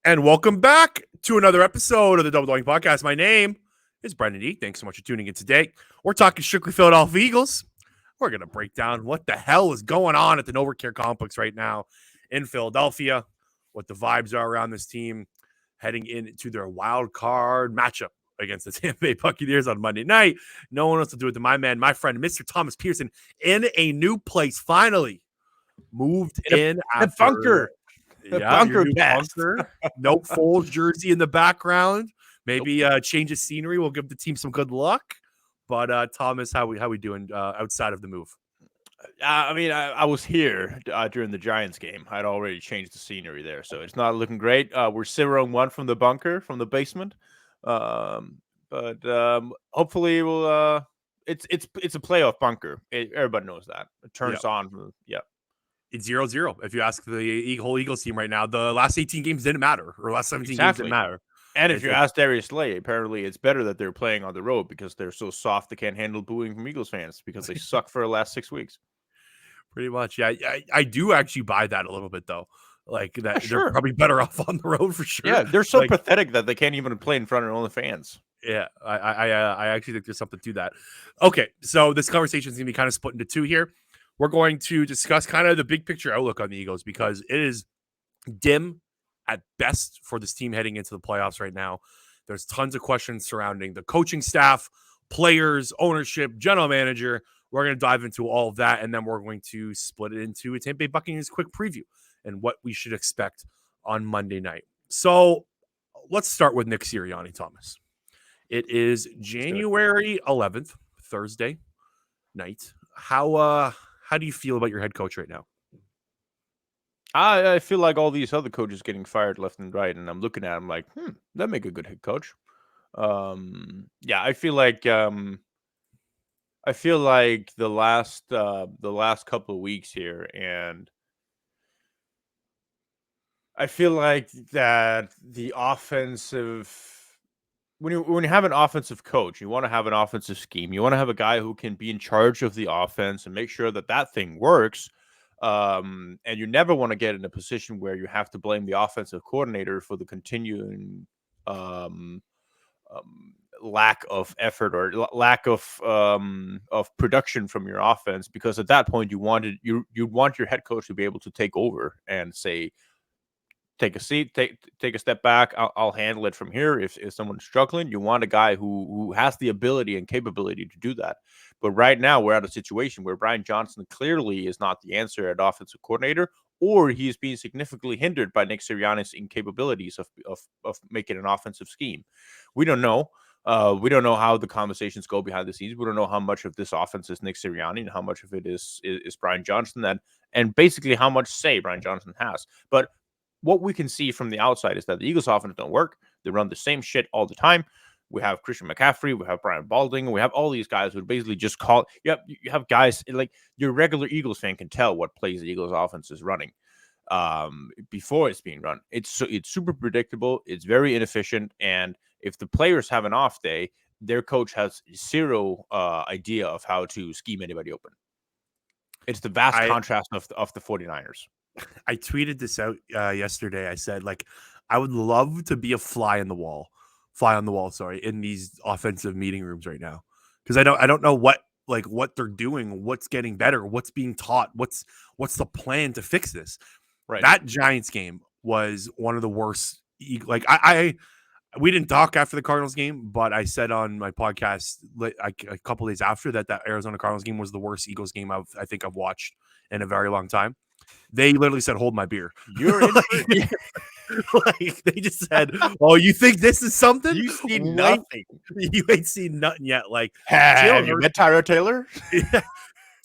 And welcome back to another episode of the Double Doink Podcast. My name is Brenden E. Thanks so much for tuning in today. We're talking strictly Philadelphia Eagles. We're going to break down what the hell is going on at the NovaCare Complex right now in Philadelphia, what the vibes are around this team heading into their wild card matchup against the Tampa Bay Buccaneers on Monday night. No one else to do it than my man, my friend, Mr. Thomas Petersen, in a new place, finally moved in the bunker. The bunker best. No Foles jersey in the background. Maybe a change of scenery will give the team some good luck. But Thomas, how we doing outside of the move? I was here during the Giants game. I'd already changed the scenery there, so it's not looking great. We're 0-1 from the bunker, from the basement. But hopefully we'll. It's a playoff bunker. Everybody knows that. It turns on. Yeah. It's 0-0. If you ask the whole Eagles team right now, the last 18 games didn't matter, or last 17 games didn't matter. And if you ask Darius Slay, apparently it's better that they're playing on the road because they're so soft they can't handle booing from Eagles fans because they suck for the last 6 weeks. Pretty much, yeah. I do actually buy that a little bit, though. Like that, they're probably better off on the road for sure. Yeah, they're so pathetic that they can't even play in front of their own fans. Yeah, I actually think there's something to that. Okay, so this conversation is going to be kind of split into two here. We're going to discuss kind of the big picture outlook on the Eagles because it is dim at best for this team heading into the playoffs right now. There's tons of questions surrounding the coaching staff, players, ownership, general manager. We're going to dive into all of that, and then we're going to split it into a Tampa Bay Buccaneers quick preview and what we should expect on Monday night. So let's start with Nick Sirianni, Thomas. It is January 11th, Thursday night. How do you feel about your head coach right now? I feel like all these other coaches getting fired left and right, and I'm looking at them like, that'd make a good head coach. I feel like the last couple of weeks here, and I feel like that the offensive. When you have an offensive coach, you want to have an offensive scheme. You want to have a guy who can be in charge of the offense and make sure that thing works. And you never want to get in a position where you have to blame the offensive coordinator for the continuing lack of effort or lack of production from your offense. Because at that point, you want your head coach to be able to take over and say, take a seat, take a step back. I'll handle it from here. If someone's struggling, you want a guy who has the ability and capability to do that. But right now, we're at a situation where Brian Johnson clearly is not the answer at offensive coordinator, or he's being significantly hindered by Nick Sirianni's incapabilities of making an offensive scheme. We don't know. We don't know how the conversations go behind the scenes. We don't know how much of this offense is Nick Sirianni and how much of it is Brian Johnson, and basically how much say Brian Johnson has. But what we can see from the outside is that the Eagles offense don't work. They run the same shit all the time. We have Christian McCaffrey, we have Brian Balding, we have all these guys who basically just call. You have guys like your regular Eagles fan can tell what plays the Eagles offense is running before it's being run. It's super predictable. It's very inefficient, and if the players have an off day, their coach has zero idea of how to scheme anybody open. It's the vast contrast of the 49ers. I tweeted this out yesterday. I said, I would love to be a fly on the wall, in these offensive meeting rooms right now. Because I don't know what they're doing, what's getting better, what's being taught, what's the plan to fix this. Right. That Giants game was one of the worst. We didn't talk after the Cardinals game, but I said on my podcast a couple days after that Arizona Cardinals game was the worst Eagles game I think I've watched in a very long time. They literally said, "Hold my beer." You're in they just said, "Oh, you think this is something? You see nothing. You ain't seen nothing yet." Have you met Tyrod Taylor?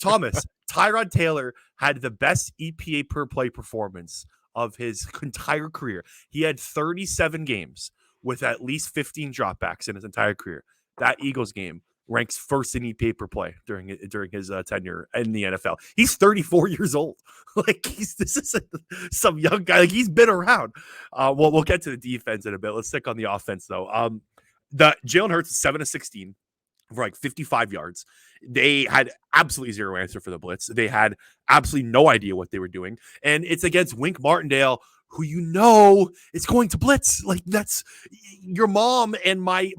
Thomas, Tyrod Taylor had the best EPA per play performance of his entire career. He had 37 games with at least 15 dropbacks in his entire career. That Eagles game ranks first in EPA per play during his tenure in the NFL. He's 34 years old. This is some young guy. He's been around. We'll get to the defense in a bit. Let's stick on the offense though. The Jalen Hurts is 7-16 for 55 yards. They had absolutely zero answer for the blitz. They had absolutely no idea what they were doing. And it's against Wink Martindale, who is going to blitz. Like, that's your mom and my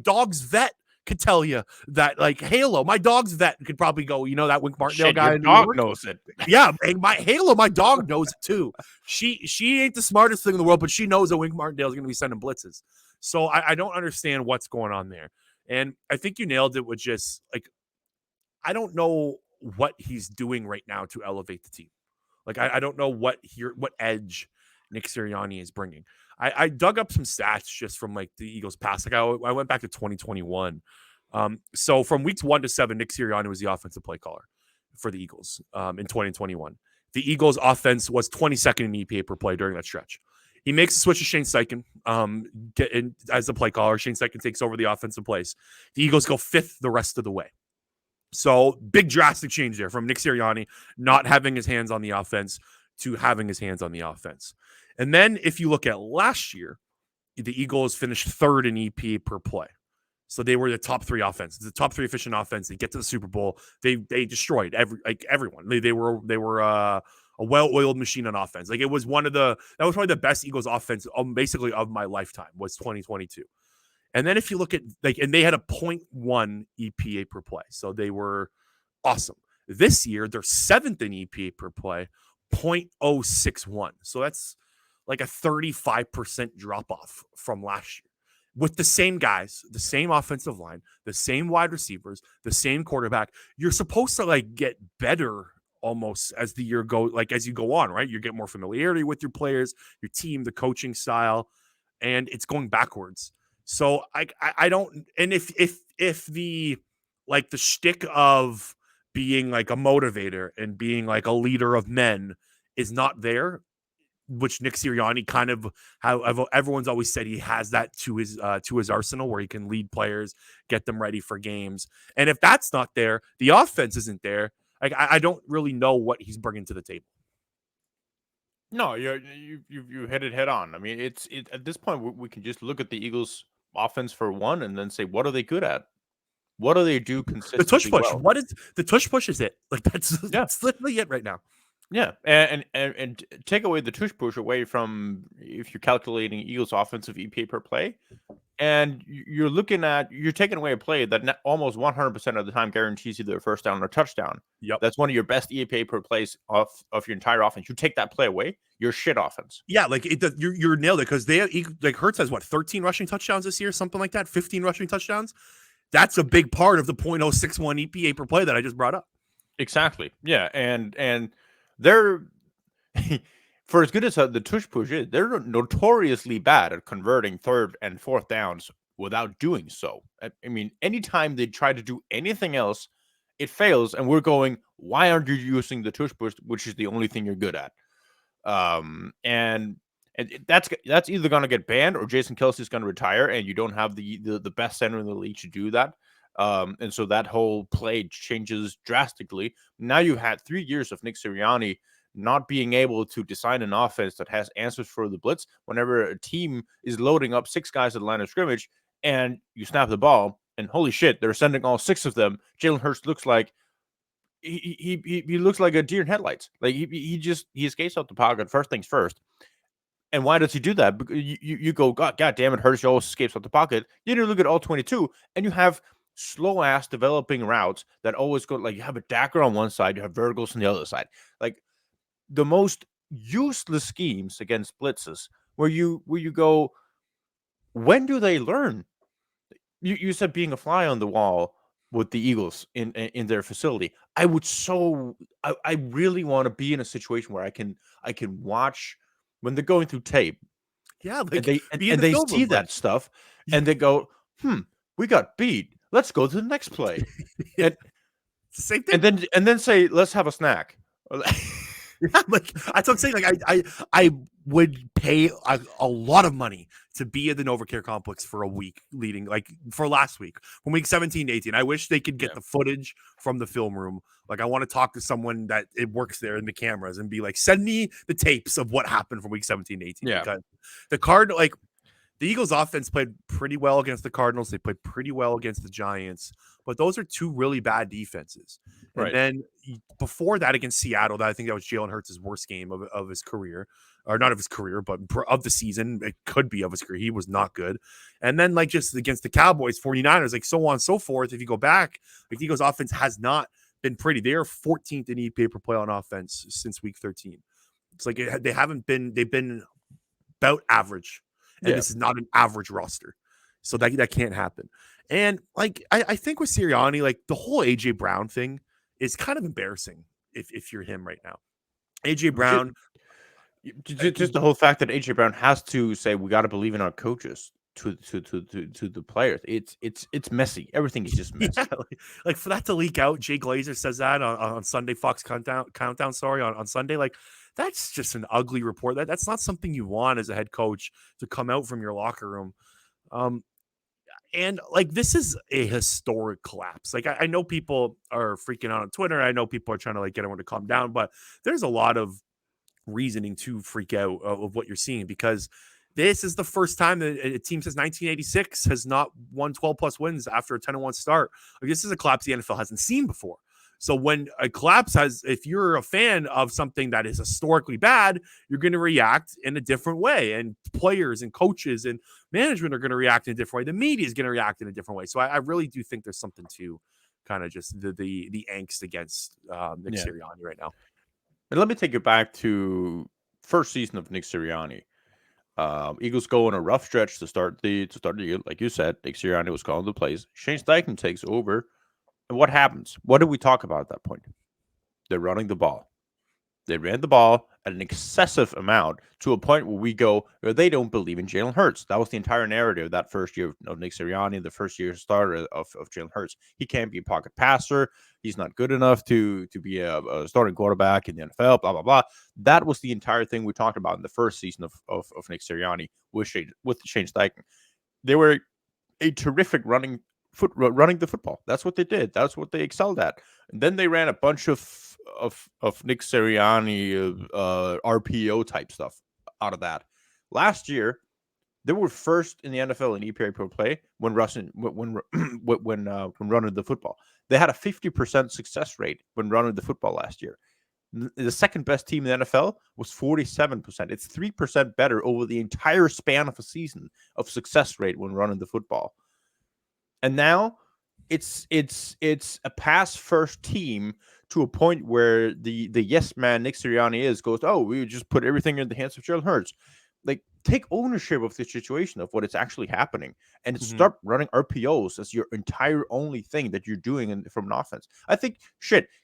dog's vet could tell you that. Like, Halo, my dog's vet could probably go, that Wink Martindale guy Your in New dog York knows it. Yeah, and my dog knows it too. She ain't the smartest thing in the world, but she knows that Wink Martindale is going to be sending blitzes. So I don't understand what's going on there. And I think you nailed it with just like, I don't know what he's doing right now to elevate the team. Like, I don't know what edge Nick Sirianni is bringing. I dug up some stats just from like the Eagles past. Like, I went back to 2021. So from weeks 1 to 7, Nick Sirianni was the offensive play caller for the Eagles in 2021. The Eagles offense was 22nd in EPA per play during that stretch. He makes a switch to Shane Steichen as the play caller. Shane Steichen takes over the offensive plays. The Eagles go 5th the rest of the way. So big drastic change there from Nick Sirianni not having his hands on the offense to having his hands on the offense. And then if you look at last year, the Eagles finished 3rd in EPA per play. So they were the top 3 offense, the top 3 efficient offense. They get to the Super Bowl. They destroyed everyone. They were a well-oiled machine on offense. Like, it was that was probably the best Eagles offense basically of my lifetime was 2022. And then if you look at and they had a 0.1 EPA per play. So they were awesome. This year, they're 7th in EPA per play, 0.061. So that's like a 35% drop off from last year. With the same guys, the same offensive line, the same wide receivers, the same quarterback, you're supposed to get better almost as the year goes, as you go on, right? You get more familiarity with your players, your team, the coaching style, and it's going backwards. So I don't, and if the the shtick of being a motivator and being a leader of men is not there, which Nick Sirianni kind of, how everyone's always said he has that to his arsenal, where he can lead players, get them ready for games. And if that's not there, the offense isn't there. I don't really know what he's bringing to the table. No, you hit it head on. I mean, it's at this point we can just look at the Eagles' offense for one, and then say, what are they good at? What do they do consistently? The tush push. Well? What is the tush push? Is it that's literally it right now? Yeah, and take away the tush push away from, if you're calculating Eagles' offensive EPA per play, and you're taking away a play that almost 100% of the time guarantees either a first down or a touchdown. Yep. That's one of your best EPA per plays of your entire offense. You take that play away, you're shit offense. Yeah, you're nailed it, because Hurts has 13 rushing touchdowns this year, something like that, 15 rushing touchdowns. That's a big part of the 0.061 EPA per play that I just brought up. Exactly. Yeah, and they're for as good as the tush push is, they're notoriously bad at converting 3rd and 4th downs without doing so. I mean, anytime they try to do anything else, it fails, and we're going, why aren't you using the tush push, which is the only thing you're good at? And that's either going to get banned, or Jason Kelce's going to retire, and you don't have the best center in the league to do that. And so that whole play changes drastically. Now you had 3 years of Nick Sirianni not being able to design an offense that has answers for the blitz. Whenever a team is loading up 6 guys at the line of scrimmage and you snap the ball, and holy shit, they're sending all 6 of them. Jalen Hurts looks like he looks like a deer in headlights. Like he escapes out the pocket first things first. And why does he do that? Because you go, God damn it, Hurts always escapes out the pocket. You look at all 22, and you have slow ass developing routes that always go, you have a dagger on one side, you have verticals on the other side. Like the most useless schemes against blitzes, where you go, when do they learn? You said being a fly on the wall with the Eagles in their facility. I really want to be in a situation where I can watch when they're going through tape. Yeah, and they see that stuff, and they go, we got beat. Let's go to the next play. And same thing. And then say, let's have a snack. That's what I'm saying. I would pay a lot of money to be at the NovaCare complex for a week leading, for last week, from week 17 to 18. I wish they could get the footage from the film room. I want to talk to someone that it works there in the cameras and be like, send me the tapes of what happened from week 17 to 18. Yeah. Because the Eagles offense played pretty well against the Cardinals. They played pretty well against the Giants, but those are 2 really bad defenses. Right. And then before that, against Seattle, I think that was Jalen Hurts' worst game of his career. or not of his career, but of the season. It could be of his career. He was not good. And then like just against the Cowboys, 49ers, like so on and so forth. If you go back, like the Eagles offense has not been pretty. They are 14th in EPA per play on offense since week 13. It's like they've been about average. And this is not an average roster. So that can't happen. And like I think with Sirianni, like the whole AJ Brown thing is kind of embarrassing if you're him right now. AJ Brown, just the whole fact that AJ Brown has to say we got to believe in our coaches to the players. It's messy. Everything is just messy. Yeah, like for that to leak out, Jay Glazer says that on Sunday Fox countdown. Sorry, on Sunday, like that's just an ugly report. That's not something you want as a head coach to come out from your locker room. And like this is a historic collapse. Like I know people are freaking out on Twitter. I know people are trying to like get everyone to calm down, but there's a lot of reasoning to freak out of what you're seeing because this is the first time that a team since 1986 has not won 12 plus wins after a 10-1 start. Like this is a collapse the NFL hasn't seen before. So when a collapse if you're a fan of something that is historically bad, you're going to react in a different way. And players and coaches and management are going to react in a different way. The media is going to react in a different way. So I really do think there's something to kind of just the angst against Nick Sirianni right now. And let me take you back to first season of Nick Sirianni. Eagles go on a rough stretch to start the year. Like you said, Nick Sirianni was calling the plays. Shane Steichen takes over. And what happens? What did we talk about at that point? They're running the ball. They ran the ball at an excessive amount to a point where we go, they don't believe in Jalen Hurts. That was the entire narrative that first year of Nick Sirianni, the first year starter of Jalen Hurts. He can't be a pocket passer. He's not good enough to be a starting quarterback in the NFL, blah, blah, blah. That was the entire thing we talked about in the first season of Nick Sirianni with Shane Steichen. They were a terrific running the football. That's what they did. That's what they excelled at. And then they ran a bunch of Nick Sirianni RPO type stuff out of that. Last year, they were first in the NFL in EPA per play when running the football. They had a 50% success rate when running the football last year. The second best team in the NFL was 47%. It's 3% better over the entire span of a season of success rate when running the football. And now it's a pass first team to a point where the yes man Nick Sirianni goes, oh, we just put everything in the hands of Jalen Hurts. Like, take ownership of the situation of what is actually happening and start running RPOs as your entire only thing that you're doing from an offense. I think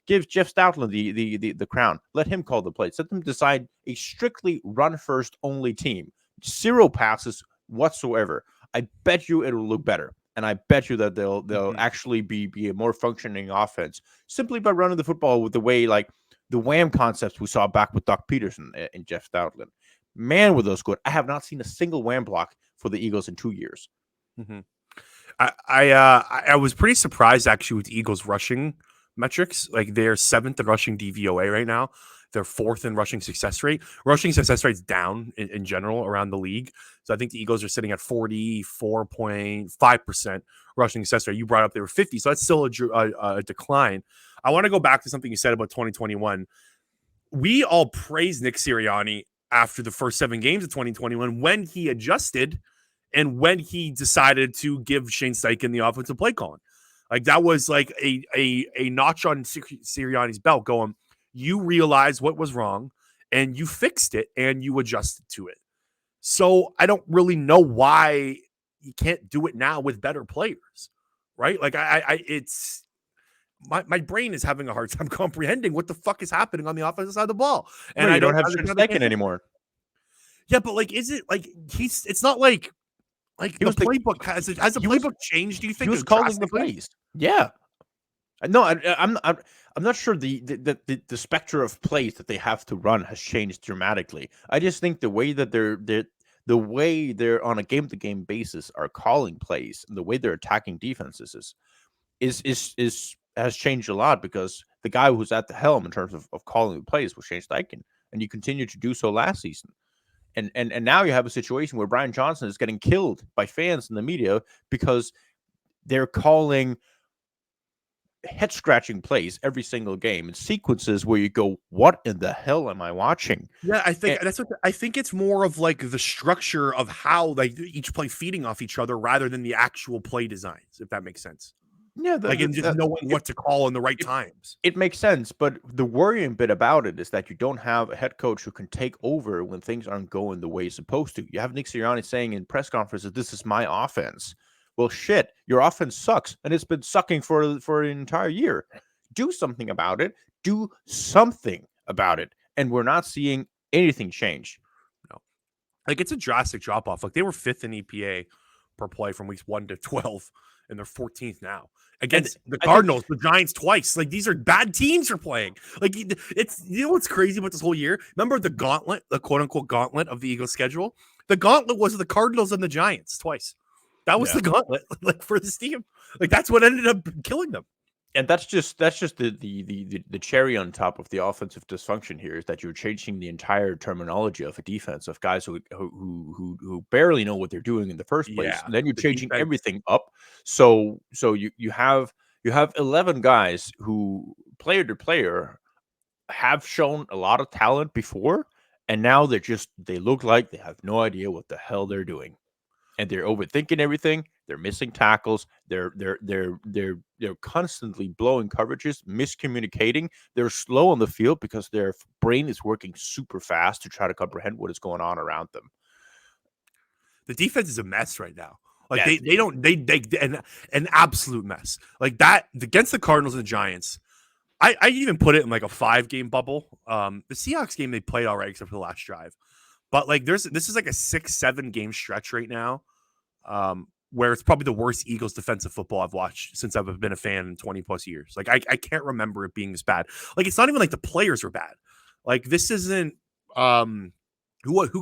give Jeff Stoutland the crown. Let him call the plays. Let them decide a strictly run first only team. 0 passes whatsoever. I bet you it'll look better. And I bet you that they'll actually be a more functioning offense simply by running the football with the way, like the wham concepts we saw back with Doug Petersen and Jeff Stoutland. Man, were those good. I have not seen a single wham block for the Eagles in 2 years. Mm-hmm. I was pretty surprised actually with the Eagles rushing metrics. Like they're 7th in rushing DVOA right now. They're 4th in rushing success rate. Rushing success rate's down in general around the league. So I think the Eagles are sitting at 44.5% rushing success rate. You brought up they were 50, so that's still a decline. I want to go back to something you said about 2021. We all praised Nick Sirianni after the first 7 games of 2021 when he adjusted and when he decided to give Shane Steichen the offensive play calling. Like that was like a notch on Sirianni's belt going, you realized what was wrong and you fixed it and you adjusted to it. So I don't really know why you can't do it now with better players, right? Like it's my brain is having a hard time comprehending what the fuck is happening on the offensive side of the ball. And I don't have Steichen anymore. Yeah, but like, is it like it's not like the playbook has the playbook changed? Do you think he was calling the plays? Yeah. No, I'm not sure the spectrum of plays that they have to run has changed dramatically. I just think the way that they're on a game to game basis are calling plays and the way they're attacking defenses has changed a lot because the guy who's at the helm in terms of calling the plays was Shane Steichen, and you continue to do so last season. And now you have a situation where Brian Johnson is getting killed by fans in the media because they're calling head scratching plays every single game in sequences where you go, what in the hell am I watching? Yeah, I think And, that's what I think it's more of like the structure of how like each play feeding off each other rather than the actual play designs, if that makes sense. yeah, Like in just knowing what to call in the right it, times. it makes sense, but the worrying bit about it is that you don't have a head coach who can take over when things aren't going the way it's supposed to. You have Nick Sirianni saying in press conferences, "This is my offense." Well, shit, your offense sucks, and it's been sucking for an entire year. Do something about it. Do something about it, and we're not seeing anything change. No. Like it's a drastic drop off. Like they were 5th in EPA per play from weeks 1 to 12, and they're 14th now And against the I think Cardinals, the Giants twice. Like these are bad teams are playing. Like it's what's crazy about this whole year. Remember the gauntlet, the quote unquote gauntlet of the Eagles schedule. The gauntlet was the Cardinals and the Giants twice. That was yeah. the gauntlet, like for this team. Like that's what ended up killing them. And that's just the cherry on top of the offensive dysfunction here is that you're changing the entire terminology of a defense of guys who barely know what they're doing in the first place. Yeah, And then you're the changing defense. everything up. So you have 11 guys who player to player have shown a lot of talent before, and now they look like they have no idea what the hell they're doing. And they're overthinking everything. They're missing tackles. They're constantly blowing coverages, miscommunicating. They're slow on the field because their brain is working super fast to try to comprehend what is going on around them. The defense is a mess right now. Like Yeah, they don't they an absolute mess. Like that against the Cardinals and the Giants. I even put it in like a 5-game bubble. The Seahawks game they played all right except for the last drive. But like this is like a 6-7 game stretch right now. Where it's probably the worst Eagles defensive football I've watched since I've been a fan in 20 plus years. Like I can't remember it being this bad. Like it's not even like the players are bad. Like this isn't who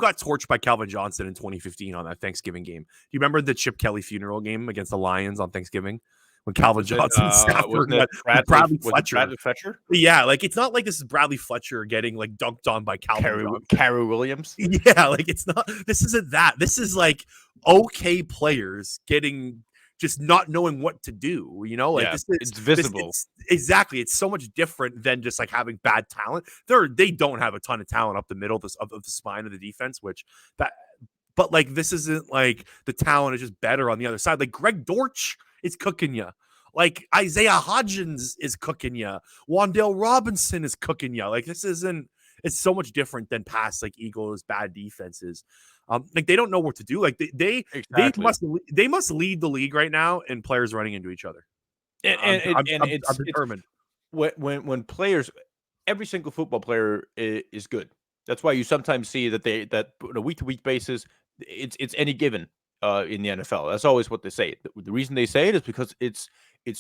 got torched by Calvin Johnson in 2015 on that Thanksgiving game. Do you remember the Chip Kelly funeral game against the Lions on Thanksgiving when Calvin Johnson and Stafford wasn't it Bradley was it Fletcher? Bradley Fletcher? Yeah, like it's not like this is Bradley Fletcher getting like dunked on by Calvin Johnson. Carey Williams? Yeah, like it's not. This isn't that. This is like okay players getting just not knowing what to do. You know, like Yeah, this is it's visible. Exactly. It's so much different than just like having bad talent. They don't have a ton of talent up the middle of the spine of the defense, which that. But like this isn't like the talent is just better on the other side. Like Greg Dortch is cooking you. Like Isaiah Hodgins is cooking you. Wan'Dale Robinson is cooking you. Like this isn't. It's so much different than past like Eagles bad defenses. Like they don't know what to do. Like they must lead the league right now in players running into each other. And I'm determined. When players, every single football player is good. That's why you sometimes see that on a week to week basis, it's any given in the NFL. That's always what they say. The reason they say it is because it's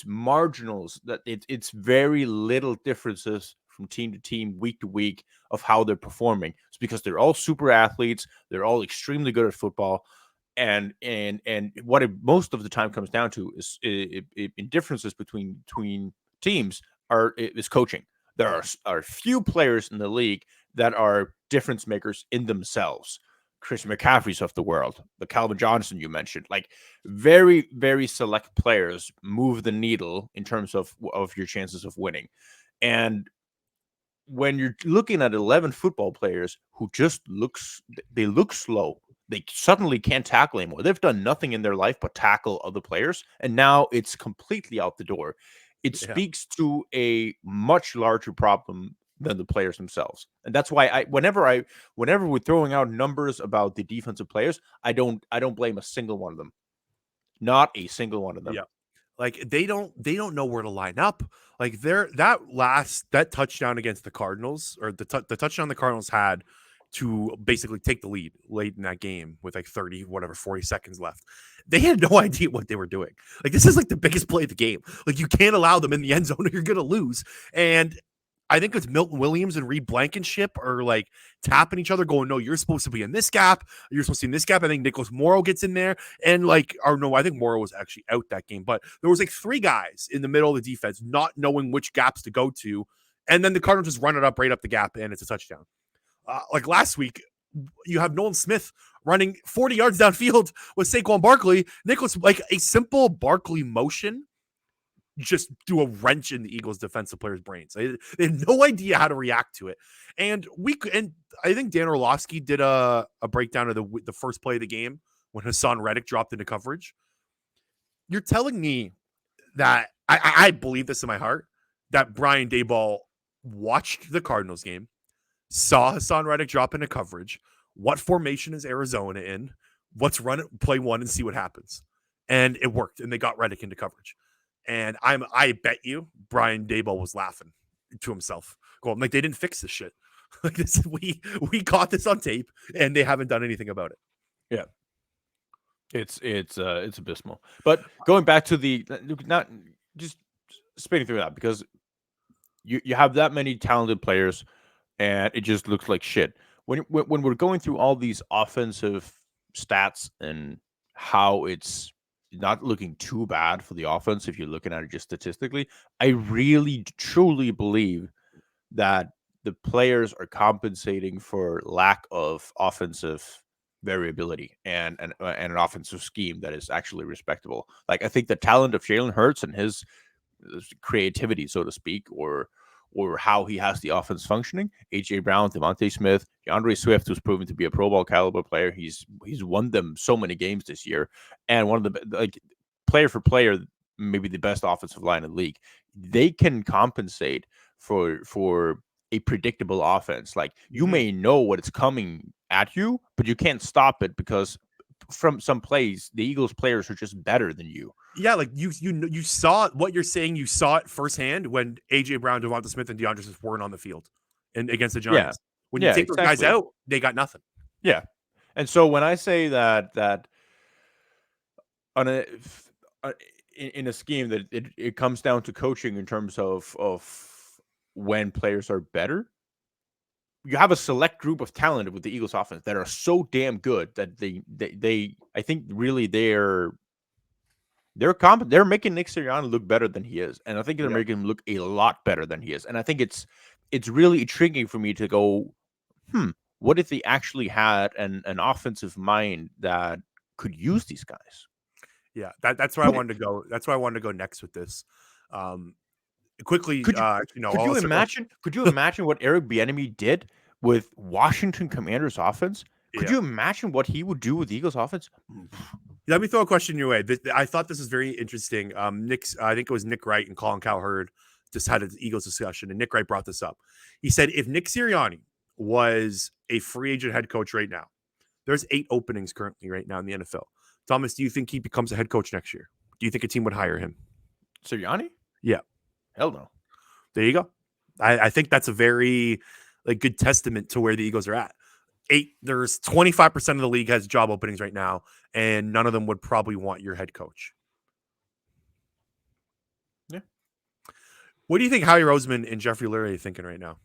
marginals, that it's very little differences from team to team, week to week of how they're performing. It's because they're all super athletes. They're all extremely good at football. And what it most of the time comes down to is differences between teams is coaching. There are few players in the league that are difference makers in themselves. Christian McCaffrey's of the world, the Calvin Johnson you mentioned, like very, very select players move the needle in terms of your chances of winning. And when you're looking at 11 football players who just look slow, they suddenly can't tackle anymore. They've done nothing in their life but tackle other players, and now it's completely out the door. It speaks to a much larger problem than the players themselves. And that's why whenever we're throwing out numbers about the defensive players, I don't blame a single one of them. Not a single one of them. Yeah. Like they don't know where to line up. Like that touchdown against the Cardinals, or the touchdown the Cardinals had to basically take the lead late in that game with like 40 seconds left. They had no idea what they were doing. Like this is like the biggest play of the game. Like you can't allow them in the end zone or you're going to lose. And I think it's Milton Williams and Reed Blankenship are like tapping each other, going, "No, you're supposed to be in this gap. You're supposed to be in this gap." I think Nicholas Morrow gets in there, and like, or no, I think Morrow was actually out that game. But there was like 3 guys in the middle of the defense not knowing which gaps to go to, and then the Cardinals just run it up right up the gap, and it's a touchdown. Like last week, you have Nolan Smith running 40 yards downfield with Saquon Barkley. Nicholas, like a simple Barkley motion just do a wrench in the Eagles defensive players' brains. They had no idea how to react to it. And I think Dan Orlovsky did a breakdown of the first play of the game when Hassan Reddick dropped into coverage. You're telling me that I believe this in my heart, that Brian Daboll watched the Cardinals game, saw Hassan Reddick drop into coverage. What formation is Arizona in? Let's run it, play one, and see what happens. And it worked, and they got Reddick into coverage. And I bet you Brian Daboll was laughing to himself, going like, they didn't fix this shit. Like this, we caught this on tape, and they haven't done anything about it. Yeah. It's abysmal. But going back to the not just spinning through that, because you have that many talented players and it just looks like shit. When we're going through all these offensive stats and how it's not looking too bad for the offense if you're looking at it just statistically, I really truly believe that the players are compensating for lack of offensive variability and an offensive scheme that is actually respectable. Like, I think the talent of Jalen Hurts and his creativity, so to speak, or how he has the offense functioning. AJ Brown, Devontae Smith, DeAndre Swift, who's proven to be a Pro Bowl caliber player. He's won them so many games this year, and one of the, like, player for player, maybe the best offensive line in the league. They can compensate for a predictable offense. Like, you may know what it's coming at you, but you can't stop it because from some plays, the Eagles players are just better than you. Yeah, like you saw what you're saying. You saw it firsthand when AJ Brown, Devonta Smith, and DeAndre Swift weren't on the field and against the Giants. When you take those guys out, they got nothing. Yeah, and so when I say that on in a scheme that it comes down to coaching in terms of when players are better, you have a select group of talent with the Eagles offense that are so damn good that they I think really they're making Nick Sirianni look better than he is, and I think they're making him look a lot better than he is. And I think it's really intriguing for me to go, what if they actually had an offensive mind that could use these guys? Yeah, that's where I wanted to go. That's where I wanted to go next with this. Quickly, could you imagine what Eric Bieniemy did with Washington Commanders offense? Could you imagine what he would do with the Eagles offense? Let me throw a question your way. I thought this was very interesting. I think it was Nick Wright and Colin Cowherd just had an Eagles discussion, and Nick Wright brought this up. He said, if Nick Sirianni was a free agent head coach right now, there's 8 openings currently right now in the NFL. Thomas, do you think he becomes a head coach next year? Do you think a team would hire him? Sirianni? Yeah. Hell no. There you go. I think that's a very good testament to where the Eagles are at. There's 25% of the league has job openings right now, and none of them would probably want your head coach. Yeah. What do you think Howie Roseman and Jeffrey Lurie are thinking right now?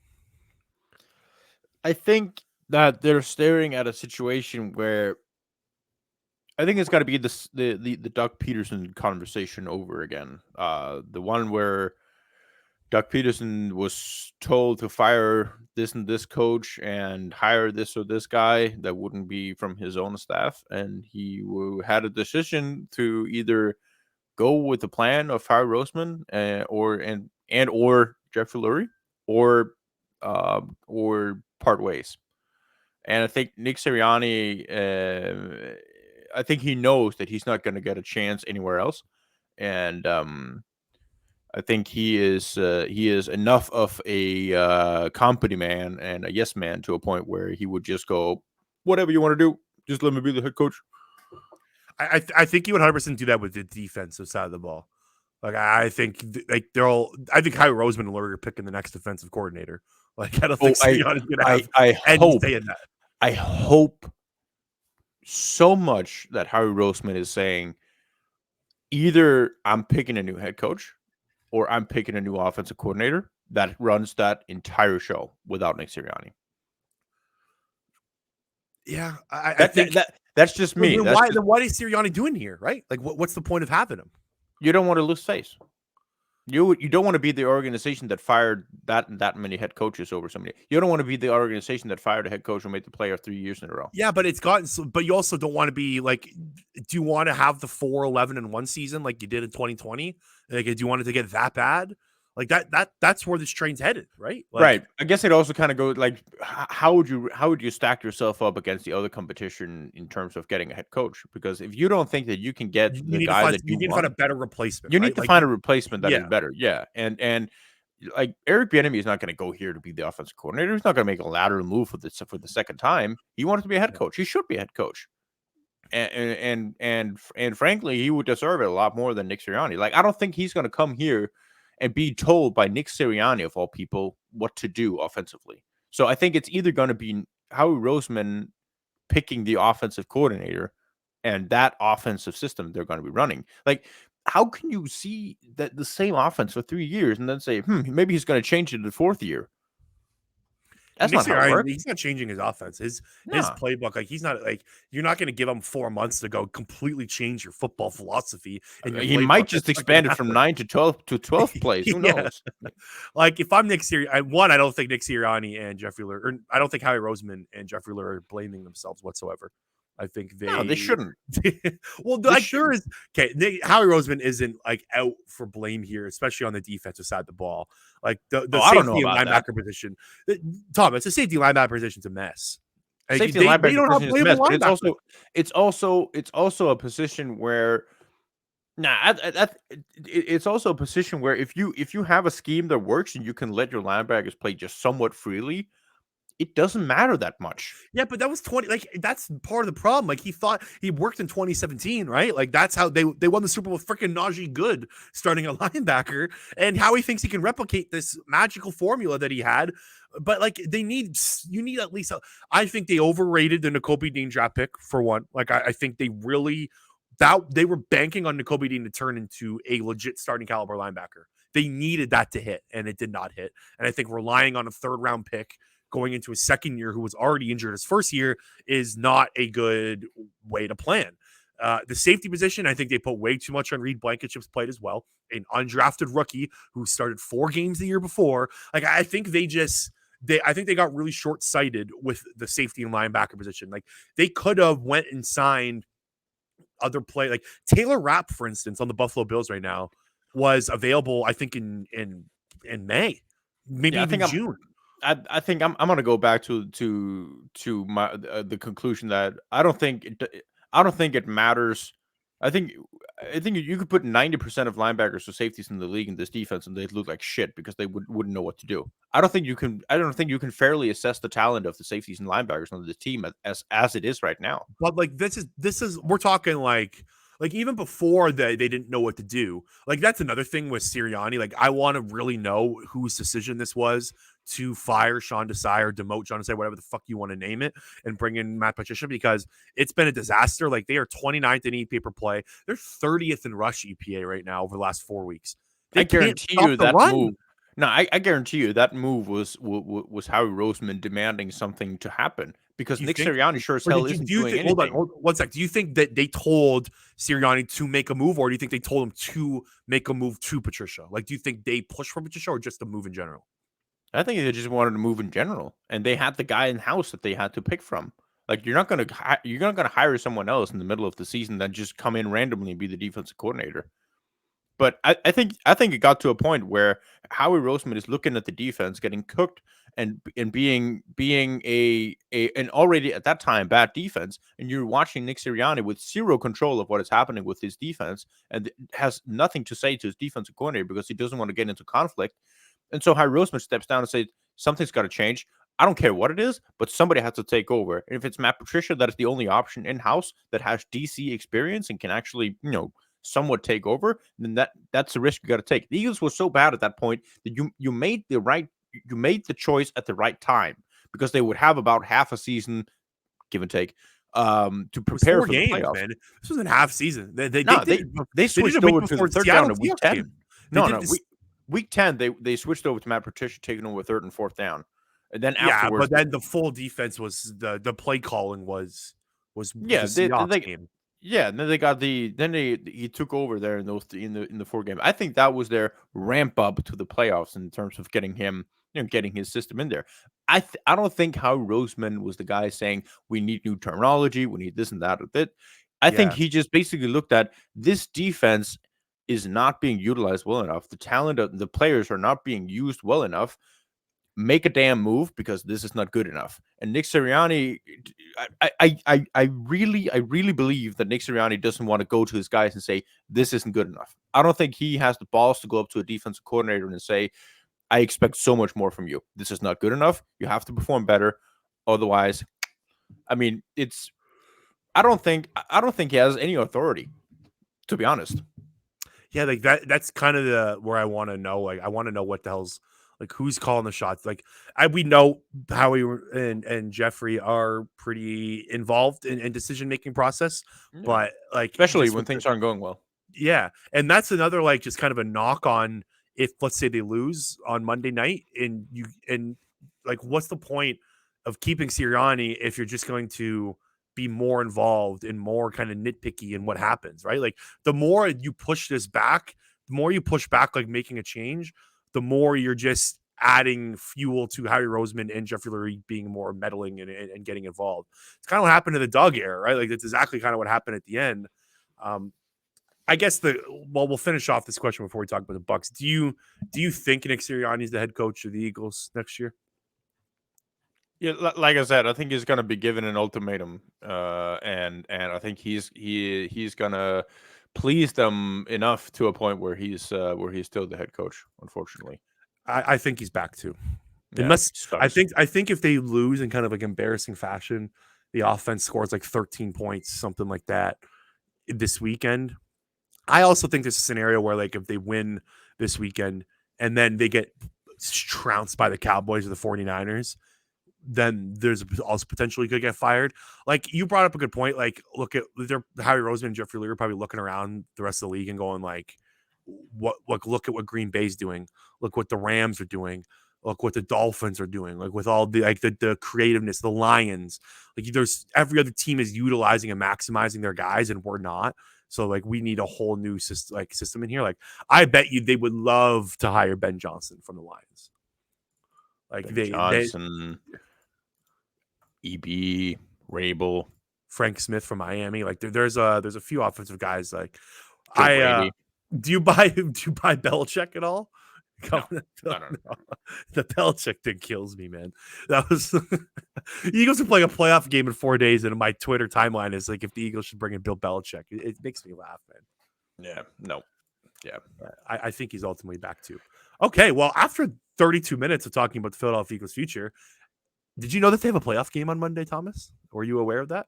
I think that they're staring at a situation where I think it's got to be the Doug Petersen conversation over again. The one where Doug Petersen was told to fire this and this coach and hire this or this guy that wouldn't be from his own staff, and he had a decision to either go with the plan of Howie Roseman or Jeffrey Lurie or part ways. And I think Nick Sirianni, I think he knows that he's not going to get a chance anywhere else, and I think he is enough of a company man and a yes man to a point where he would just go, whatever you want to do, just let me be the head coach. I think he would 100% do that with the defensive side of the ball. Like, I think I think Howie Roseman and Lurie are picking the next defensive coordinator. Like, I don't think Sirianni's going to have any say in that. I hope so much that Howie Roseman is saying, either I'm picking a new head coach or I'm picking a new offensive coordinator that runs that entire show without Nick Sirianni. Yeah, I think that's just me. Then why is Sirianni doing here, right? Like, what's the point of having him? You don't want to lose face. You don't want to be the organization that fired that many head coaches over somebody. You don't want to be the organization that fired a head coach who made the playoff 3 years in a row. Yeah, but it's gotten so, but you also don't want to be like, do you want to have the 4-11-1 season like you did in 2020? Like, do you want it to get that bad? Like that's where this train's headed, right? Like, Right. I guess it also kind of goes like, how would you stack yourself up against the other competition in terms of getting a head coach? Because if you don't think that you can get you the need to guy find that you you need to find a want, better replacement, you need right? to Like, find a replacement that is yeah, better. Yeah. And like Eric Bieniemy is not going to go here to be the offensive coordinator. He's not going to make a lateral move for the second time. He wanted to be a head coach. He should be a head coach. And frankly, he would deserve it a lot more than Nick Sirianni. Like, I don't think he's going to come here and be told by Nick Sirianni, of all people, what to do offensively. So I think it's either going to be Howie Roseman picking the offensive coordinator and that offensive system they're going to be running. Like, how can you see that the same offense for 3 years and then say, maybe he's going to change it in the fourth year? That's Nick not how it Sirianni, works. he's not changing his offense. His No. playbook, like he's not like you're not going to give him 4 months to go completely change your football philosophy and your He playbook. might That's just not going expand to it from happen. 9 to 12 plays. Who Yeah. knows? Like if I'm Nick Sirianni, I don't think Nick Sirianni and Jeffrey Lurie, or I don't think Howie Roseman and Jeffrey Lurie are blaming themselves whatsoever. I think No, they shouldn't. well, They like there shouldn't. is Howie Roseman isn't like out for blame here, especially on the defensive side of the ball. Like the Oh, I don't know safety and about that. linebacker position, Thomas, the safety linebacker position's a mess. Like Safety and they linebacker don't have position is a playable mess, but linebackers. it's also a position where it's also a position where if you have a scheme that works and you can let your linebackers play just somewhat freely, it doesn't matter that much. Yeah, but that was 20. Like that's part of the problem. Like he thought he worked in 2017, right? Like that's how they won the Super Bowl with freaking Najee Good starting a linebacker, and how he thinks he can replicate this magical formula that he had. But like you need at least. I think they overrated the Nakobe Dean draft pick for one. Like I think they really they were banking on Nakobe Dean to turn into a legit starting caliber linebacker. They needed that to hit, and it did not hit. And I think relying on a third round pick going into his second year, who was already injured his first year, is not a good way to plan. The safety position, I think they put way too much on Reed Blankenship's plate as well. An undrafted rookie who started 4 games the year before. Like I think they got really short sighted with the safety and linebacker position. Like they could have went and signed other play, like Taylor Rapp, for instance, on the Buffalo Bills right now was available. I think in May, maybe Yeah, even June. I think I'm gonna go back to my the conclusion that I don't think it matters. I think you could put 90% of linebackers or safeties in the league in this defense and they'd look like shit because they wouldn't know what to do. I don't think you can fairly assess the talent of the safeties and linebackers on this team as it is right now. But like this is we're talking like even before they didn't know what to do. Like that's another thing with Sirianni. Like I want to really know whose decision this was to fire Sean Desai or demote Sean Desai, whatever the fuck you want to name it, and bring in Matt Patricia, because it's been a disaster. Like they are 29th in EPA per play. They're 30th in rush EPA right now over the last 4 weeks. They I can't guarantee stop you the that run. move. No, I guarantee you that move was Howie Roseman demanding something to happen because Do you Nick think, Sirianni sure as or hell do isn't you doing think? anything. Hold 1 sec. Do you think that they told Sirianni to make a move, or do you think they told him to make a move to Patricia? Like, do you think they pushed for Patricia, or just a move in general? I think they just wanted to move in general, and they had the guy in house that they had to pick from. Like you're not gonna hire someone else in the middle of the season that just come in randomly and be the defensive coordinator. But I think it got to a point where Howie Roseman is looking at the defense getting cooked and being an already at that time bad defense, and you're watching Nick Sirianni with zero control of what is happening with his defense and has nothing to say to his defensive coordinator because he doesn't want to get into conflict. And so Howie Roseman steps down and says, something's got to change. I don't care what it is, but somebody has to take over. And if it's Matt Patricia, that is the only option in-house that has DC experience and can actually, somewhat take over, then that's the risk you got to take. The Eagles were so bad at that point that you made the choice at the right time because they would have about half a season, give and take, to prepare 4 for the games, playoffs. man. This wasn't half season. They No, did they they did switched a week over to before the the third down Seattle in week Seahawks 10. game. They No, did no, this. week 10 they switched over to Matt Patricia taking over third and fourth down. And then Yeah, afterwards, but then the full defense was the play calling was yeah, the Seahawks game. Yeah, and then they got he took over there in those in the 4 games. I think that was their ramp up to the playoffs in terms of getting him, getting his system in there. I don't think Howie Roseman was the guy saying we need new terminology, we need this and that with it. I think Yeah, he just basically looked at this defense is not being utilized well enough. The talent of the players are not being used well enough. Make a damn move because this is not good enough. And Nick Sirianni, I really believe that Nick Sirianni doesn't want to go to his guys and say this isn't good enough. I don't think he has the balls to go up to a defensive coordinator and say, I expect so much more from you. This is not good enough. You have to perform better. Otherwise, I mean, I don't think he has any authority, to be honest. yeah, like that's kind of the where I want to know. Like, I want to know what the hell's like who's calling the shots. Like, we know Howie and Jeffrey are pretty involved in decision making process, Yeah. but like Especially just when with things aren't going well. yeah, and that's another like just kind of a knock on if let's say they lose on Monday night and like what's the point of keeping Sirianni if you're just going to be more involved and more kind of nitpicky in what happens, right? Like the more you push this back, the more you push back like making a change, the more you're just adding fuel to Howie Roseman and Jeffrey Lurie being more meddling and getting involved. It's kind of what happened to the Doug era, right? Like that's exactly kind of what happened at the end. I guess we'll finish off this question before we talk about the Bucs. Do you think Nick Sirianni is the head coach of the Eagles next year? Yeah, like I said, I think he's gonna be given an ultimatum, and I think he's gonna please them enough to a point where he's still the head coach. Unfortunately, I think he's back too. yeah, Unless sucks. I think if they lose in kind of like embarrassing fashion, the offense scores like 13 points, something like that this weekend. I also think there's a scenario where like if they win this weekend and then they get trounced by the Cowboys or the 49ers, then there's also potentially could get fired. Like you brought up a good point. Like look at Howie Roseman and Jeffrey Lurie probably looking around the rest of the league and going like, look at what Green Bay's doing. Look what the Rams are doing. Look what the Dolphins are doing. Like with all the like the creativeness, the Lions. Like there's every other team is utilizing and maximizing their guys, and we're not. So like we need a whole new system in here. Like I bet you they would love to hire Ben Johnson from the Lions. Like Ben they Johnson, EB, Rabel, Frank Smith from Miami. Like there's a few offensive guys. Like Joe I Brady. do you buy Belichick at all? No, No. no. The Belichick thing kills me, man. That was Eagles are playing a playoff game in 4 days, and my Twitter timeline is like if the Eagles should bring in Bill Belichick. It makes me laugh, man. Yeah, no, yeah. I think he's ultimately back too. Okay, well, after 32 minutes of talking about the Philadelphia Eagles' future, did you know that they have a playoff game on Monday, Thomas? Were you aware of that?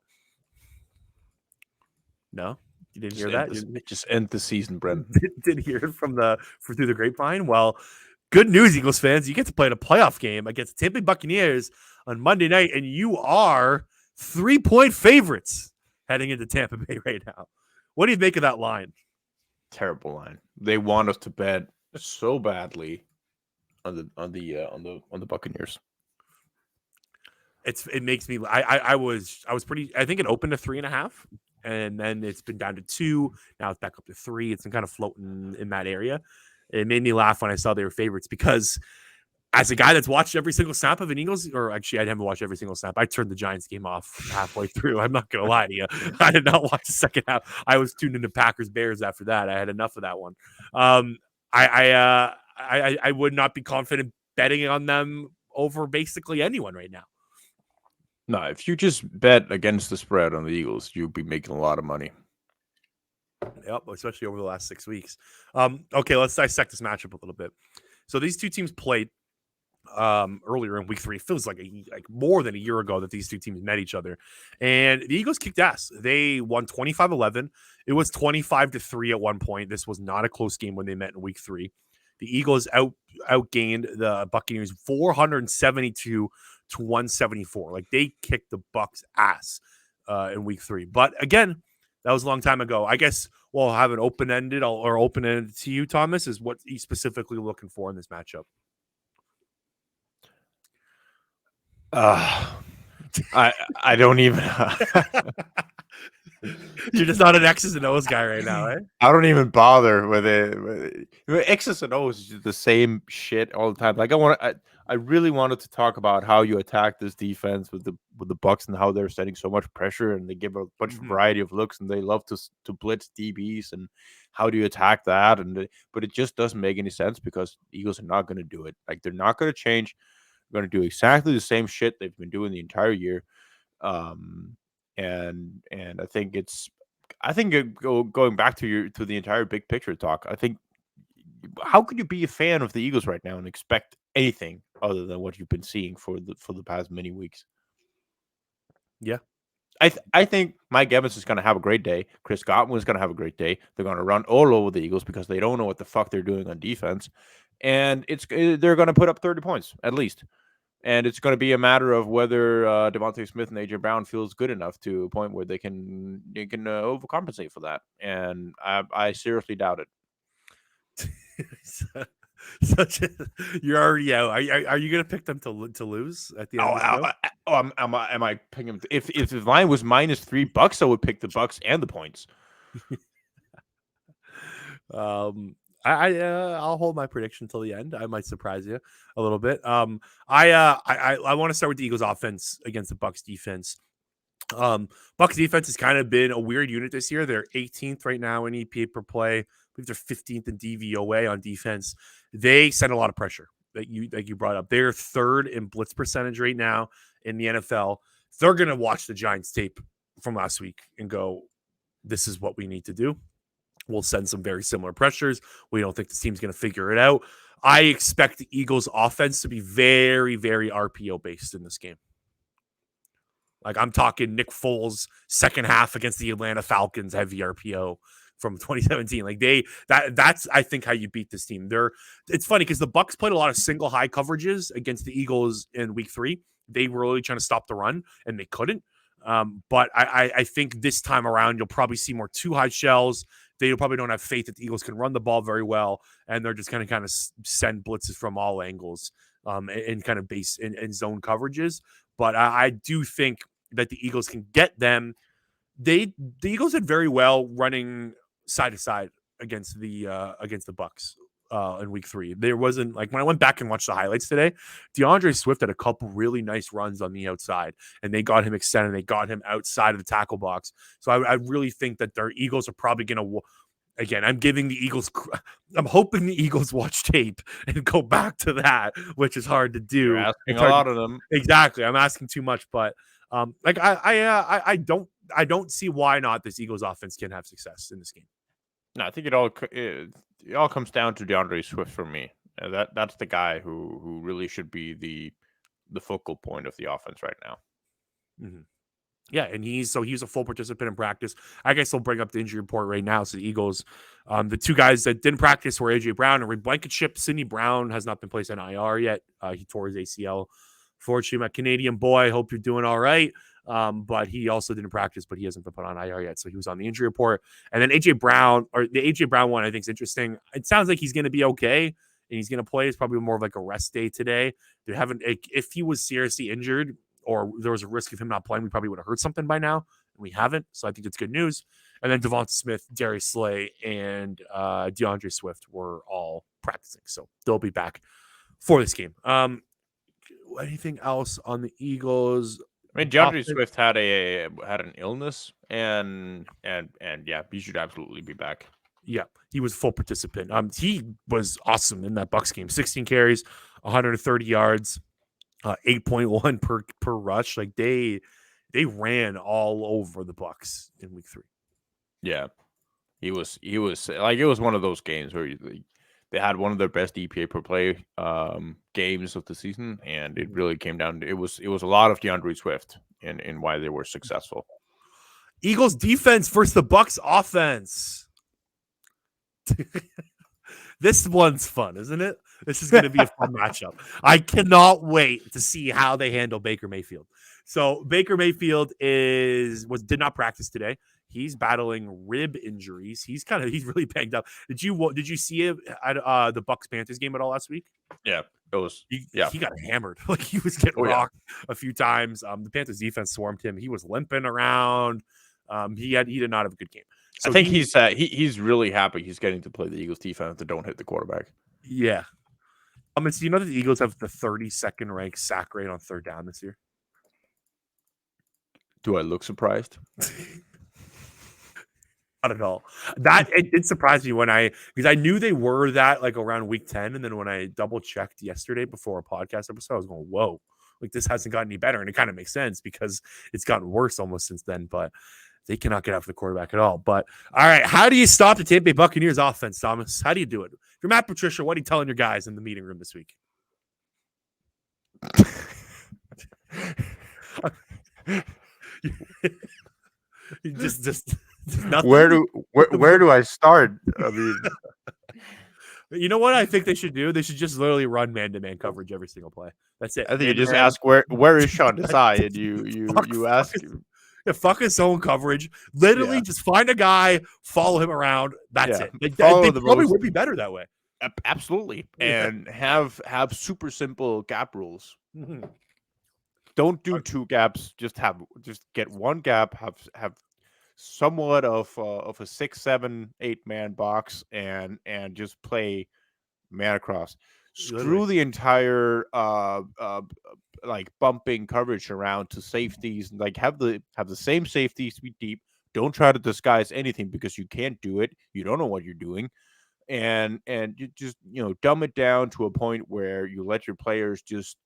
No, you didn't hear that. Just end the season, Brent. Didn't hear it through the grapevine. Well, good news, Eagles fans. You get to play in a playoff game against the Tampa Bay Buccaneers on Monday night, and you are 3-point favorites heading into Tampa Bay right now. What do you make of that line? Terrible line. They want us to bet so badly on the Buccaneers. It makes me. I was pretty. I think it opened to 3.5, and then it's been down to 2. Now it's back up to 3. It's been kind of floating in that area. It made me laugh when I saw they were favorites because as a guy that's watched every single snap of an Eagles, or actually I haven't watched every single snap. I turned the Giants game off halfway through. I'm not going to lie to you. I did not watch the second half. I was tuned into Packers Bears after that. I had enough of that one. I would not be confident betting on them over basically anyone right now. No, if you just bet against the spread on the Eagles, you'll be making a lot of money. Yep, especially over the last 6 weeks. Okay, let's dissect this matchup a little bit. So these two teams played earlier in week 3. It feels like more than a year ago that these two teams met each other. And the Eagles kicked ass. They won 25-11. It was 25-3 at one point. This was not a close game when they met in week 3. The Eagles outgained the Buccaneers 472 to 174. Like they kicked the Bucs ass in week 3. But again, that was a long time ago. I guess we'll have an open-ended to you, Thomas, is what you specifically looking for in this matchup. I don't even. You're just not an X's and O's guy right now, eh? I don't even bother with it. X's and O's is just the same shit all the time. Like I really wanted to talk about how you attack this defense with the Bucs and how they're setting so much pressure and they give a bunch of variety of looks and they love to blitz DBs and how do you attack that but it just doesn't make any sense because the Eagles are not going to do it. Like they're not going to change. They're going to do exactly the same shit they've been doing the entire year. And I think going back to the entire big picture talk, I think how could you be a fan of the Eagles right now and expect anything other than what you've been seeing for the past many weeks? Yeah. I think Mike Evans is going to have a great day. Chris Godwin is going to have a great day. They're going to run all over the Eagles because they don't know what the fuck they're doing on defense, and they're going to put up 30 points at least. And it's going to be a matter of whether Devontae Smith and AJ Brown feels good enough to a point where they can overcompensate for that. And I seriously doubt it. You're already out. Are you going to pick them to lose at the end of the show? Am I picking them? If the line was -$3, I would pick the Bucs and the points. I'll hold my prediction till the end. I might surprise you a little bit. I want to start with the Eagles offense against the Bucs defense. Bucs defense has kind of been a weird unit this year. They're 18th right now in EPA per play. I believe they're 15th in DVOA on defense. They send a lot of pressure that you brought up. They're third in blitz percentage right now in the NFL. They're going to watch the Giants tape from last week and go, this is what we need to do. We'll send some very similar pressures. We don't think this team's going to figure it out. I expect the Eagles offense to be very, very RPO based in this game. Like I'm talking Nick Foles second half against the Atlanta Falcons, heavy RPO from 2017. Like that's I think how you beat this team. It's funny because the Bucs played a lot of single high coverages against the Eagles in week 3. They were really trying to stop the run and they couldn't. But I think this time around you'll probably see more 2 high shells. They probably don't have faith that the Eagles can run the ball very well, and they're just going to kind of send blitzes from all angles and kind of base and zone coverages. But I do think that the Eagles can get them. The Eagles did very well running side to side against the Bucs in week 3. There wasn't like when I went back and watched the highlights today, DeAndre Swift had a couple really nice runs on the outside, and they got him extended. They got him outside of the tackle box. So I really think that their Eagles are probably going to. Again, I'm hoping the Eagles watch tape and go back to that, which is hard to do. You're asking a lot of them. Exactly. I'm asking too much, but I don't see why not this Eagles offense can have success in this game. No, I think it all comes down to DeAndre Swift for me. That's the guy who really should be the focal point of the offense right now. Mm-hmm. Yeah, and he's a full participant in practice. I guess they'll bring up the injury report right now. So the Eagles, the 2 guys that didn't practice were AJ Brown and Reed Blankenship. Sidney Brown has not been placed on IR yet. He tore his ACL. Fortunately, my Canadian boy, hope you're doing all right. But he also didn't practice, but he hasn't been put on IR yet. So he was on the injury report. And then AJ Brown, or the AJ Brown one, I think is interesting. It sounds like he's going to be okay and he's going to play. It's probably more of like a rest day today. They haven't, if he was seriously injured, or there was a risk of him not playing, we probably would have heard something by now. And we haven't. So I think it's good news. And then Devonta Smith, Darius Slay, and DeAndre Swift were all practicing. So they'll be back for this game. Anything else on the Eagles? I mean, DeAndre Swift had an illness, and yeah, he should absolutely be back. Yeah, he was a full participant. He was awesome in that Bucs game. 16 carries, 130 yards. 8.1 per rush. Like they ran all over the Bucs in week 3. Yeah, he was like, it was one of those games where they had one of their best EPA per play games of the season, and it really came down to it was a lot of DeAndre Swift in why they were successful. Eagles defense versus the Bucs offense. This one's fun, isn't it? This is going to be a fun matchup. I cannot wait to see how they handle Baker Mayfield. So Baker Mayfield did not practice today. He's battling rib injuries. He's really banged up. Did you see him at the Bucs Panthers game at all last week? Yeah, it was. He got hammered. Like he was getting rocked a few times. The Panthers defense swarmed him. He was limping around. He did not have a good game. So I think he's really happy he's getting to play the Eagles defense that don't hit the quarterback. Yeah. So you know that the Eagles have the 32nd ranked sack rate on third down this year? Do I look surprised? Not at all. It did surprise me because I knew they were that like around week 10. And then when I double checked yesterday before a podcast episode, I was going, whoa, like this hasn't gotten any better. And it kind of makes sense because it's gotten worse almost since then. But they cannot get after the quarterback at all. But all right, how do you stop the Tampa Bay Buccaneers offense, Thomas? How do you do it? If you're Matt Patricia, what are you telling your guys in the meeting room this week? just nothing. Where do I start? I mean, you know what I think they should do? They should just literally run man-to-man coverage every single play. That's it. I think you just ask where is Sean Desai, and you ask. Fuck his own coverage. Literally, just find a guy, follow him around. That's it. They probably would be better that way. Absolutely, and have super simple gap rules. Mm-hmm. Don't do two gaps. Just get one gap. Have somewhat of a 6, 7, 8 man box, and just play man across. Screw the entire like bumping coverage around to safeties. Like have the same safeties be deep. Don't try to disguise anything because you can't do it. You don't know what you're doing, and you just dumb it down to a point where you let your players just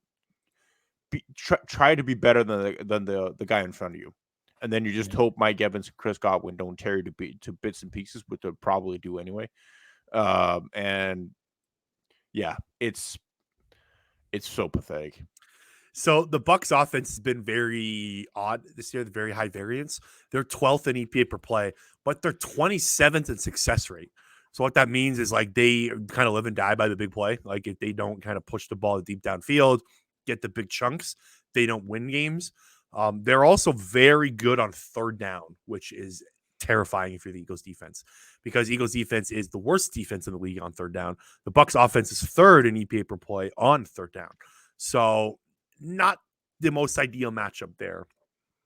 try to be better than the guy in front of you, and then you just hope Mike Evans and Chris Godwin don't tear you to bits and pieces, which they'll probably do anyway. And yeah, it's so pathetic. So the Bucs offense has been very odd this year, very high variance. They're 12th in EPA per play, but they're 27th in success rate. So what that means is like they kind of live and die by the big play. Like if they don't kind of push the ball deep downfield, get the big chunks, they don't win games. They're also very good on third down, which is terrifying if you're the Eagles defense, because Eagles defense is the worst defense in the league on third down. The Bucs offense is third in EPA per play on third down. So not the most ideal matchup there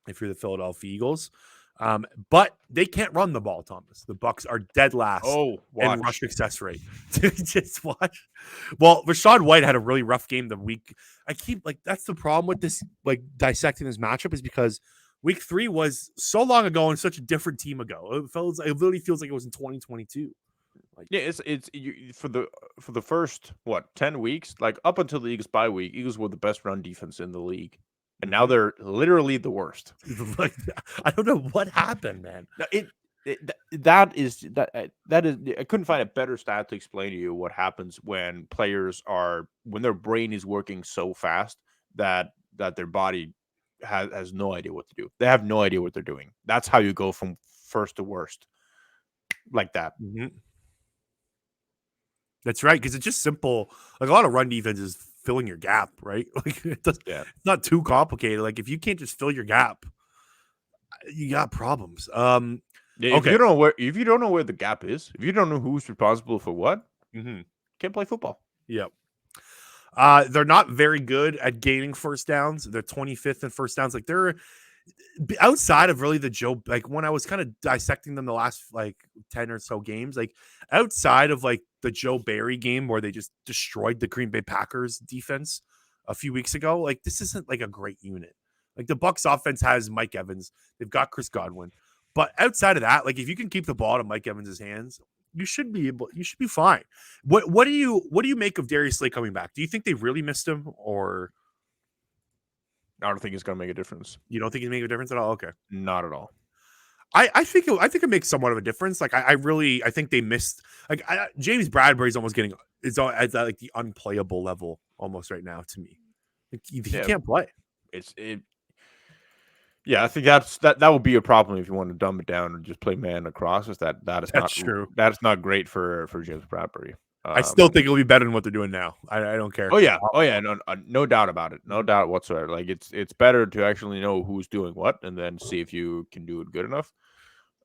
if you're the Philadelphia Eagles. But they can't run the ball, Thomas. The Bucs are dead last in rush success rate. Just watch. Well, Rachaad White had a really rough game the week. That's the problem with this, like dissecting this matchup, is because week 3 was so long ago and such a different team ago. It literally feels like it was in 2022. For the first 10 weeks, like up until the Eagles bye week, Eagles were the best run defense in the league, and now they're literally the worst. Like, I don't know what happened, man. That is I couldn't find a better stat to explain to you what happens when their brain is working so fast that their body has no idea what to do. They have no idea what they're doing. That's how you go from first to worst, like that. Mm-hmm. That's right, because it's just simple. Like a lot of run defense is filling your gap, right? Like it's not too complicated. Like if you can't just fill your gap, you got problems. If you don't know where the gap is, if you don't know who's responsible for what, can't play football. Yep. They're not very good at gaining first downs. They're 25th in first downs. Like they're outside of really the Joe, like when I was kind of dissecting them the last like 10 or so games, like outside of like the Joe Barry game where they just destroyed the Green Bay Packers defense a few weeks ago, like this isn't like a great unit. Like the Bucs offense has Mike Evans, they've got Chris Godwin, but outside of that, like if you can keep the ball in Mike Evans' hands, you should be fine. What do you make of Darius Slay coming back? Do you think they really missed him, or I don't think it's going to make a difference. You don't think he's making a difference at all? Okay. Not at all. I think it makes somewhat of a difference. Like I think they missed, like James Bradbury's almost getting at like the unplayable level almost right now to me. Like, he can't play. Yeah, I think that would be a problem if you want to dumb it down and just play man across. That's not true. That's not great for James Bradbury. I still think it'll be better than what they're doing now. I don't care. Oh yeah, no doubt about it. No doubt whatsoever. Like it's better to actually know who's doing what and then see if you can do it good enough.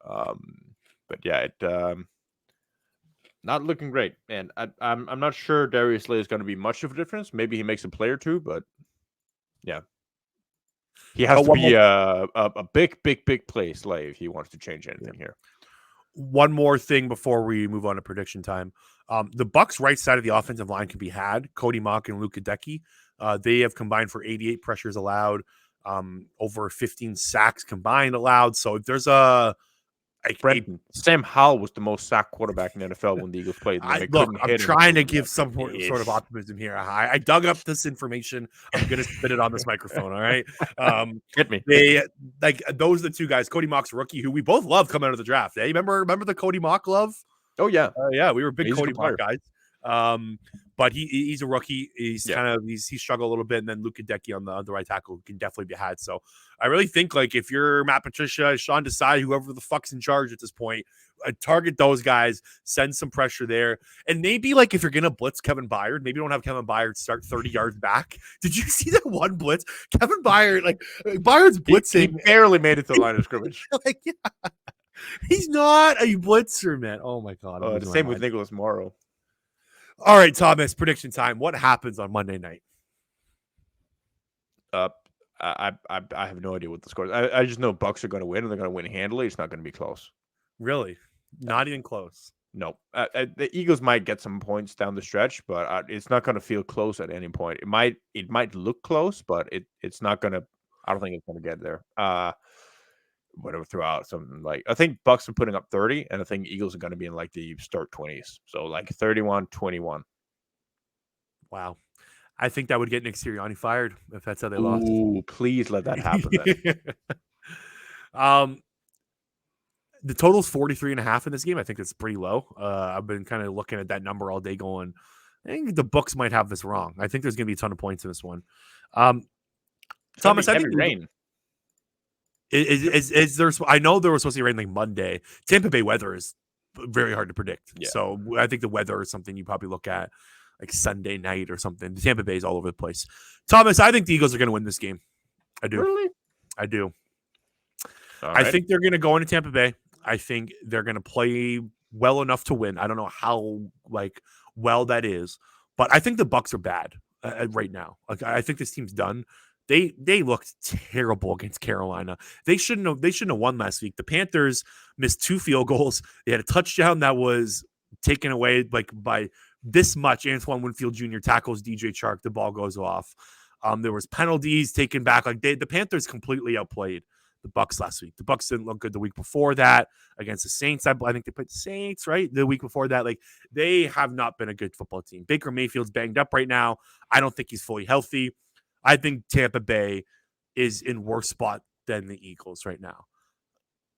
But yeah, not looking great. And I'm not sure Darius Slay is going to be much of a difference. Maybe he makes a play or two, but yeah. He has But to be a big play slave if he wants to change anything here. One more thing before we move on to prediction time. The Bucs' right side of the offensive line can be had. Cody Mock and Luke Hideki. They have combined for 88 pressures allowed, over 15 sacks combined allowed. So if there's Brenden, Sam Howell was the most sacked quarterback in the NFL when the Eagles played. I'm trying to give some sort of optimism here. I dug up this information. I'm going to spit it on this microphone. All right. Hit me. Those are the two guys. Cody Mock's rookie, who we both love coming out of the draft. Hey, remember the Cody Mock love? Oh yeah. Yeah. We were big Cody Mock guys. But he's a rookie. He's he struggled a little bit, and then Luke Hideki on the right tackle can definitely be had. So I really think if you're Matt Patricia, Sean Desai, whoever the fuck's in charge at this point, target those guys, send some pressure there, and maybe if you're gonna blitz Kevin Byard, maybe don't have Kevin Byard start 30 yards back. Did you see that one blitz? Kevin Byard, Byard's blitzing, he barely made it to the line of scrimmage. He's not a blitzer, man. Oh my god. The same with Nicholas Morrow. All right, Thomas, prediction time. What happens on Monday night? I have no idea what the score is. I just know Bucs are going to win, and they're going to win handily. It's not going to be close. Really? Not even close? No. The Eagles might get some points down the stretch, but it's not going to feel close at any point. It might look close, but it's not going to – I don't think it's going to get there. Whatever, throughout something I think Bucs are putting up 30, and I think Eagles are going to be in the start 20s. So 31-21. Wow. I think that would get Nick Sirianni fired if that's how they lost. Ooh, please let that happen then. The total's 43.5 in this game. I think that's pretty low. I've been kind of looking at that number all day going, I think the Bucs might have this wrong. I think there's going to be a ton of points in this one. Thomas, I think rain. Is there? I know there was supposed to be rain Monday. Tampa Bay weather is very hard to predict. Yeah. So I think the weather is something you probably look at Sunday night or something. Tampa Bay is all over the place. Thomas, I think the Eagles are going to win this game. I do. Really? I do. Right. I think they're going to go into Tampa Bay. I think they're going to play well enough to win. I don't know how well that is, but I think the Bucs are bad right now. I think this team's done. They looked terrible against Carolina. They shouldn't have won last week. The Panthers missed 2 field goals. They had a touchdown that was taken away by this much. Antoine Winfield Jr. tackles DJ Chark. The ball goes off. There was penalties taken back. The Panthers completely outplayed the Bucs last week. The Bucs didn't look good the week before that against the Saints. I think they played the Saints, right? The week before that. They have not been a good football team. Baker Mayfield's banged up right now. I don't think he's fully healthy. I think Tampa Bay is in worse spot than the Eagles right now.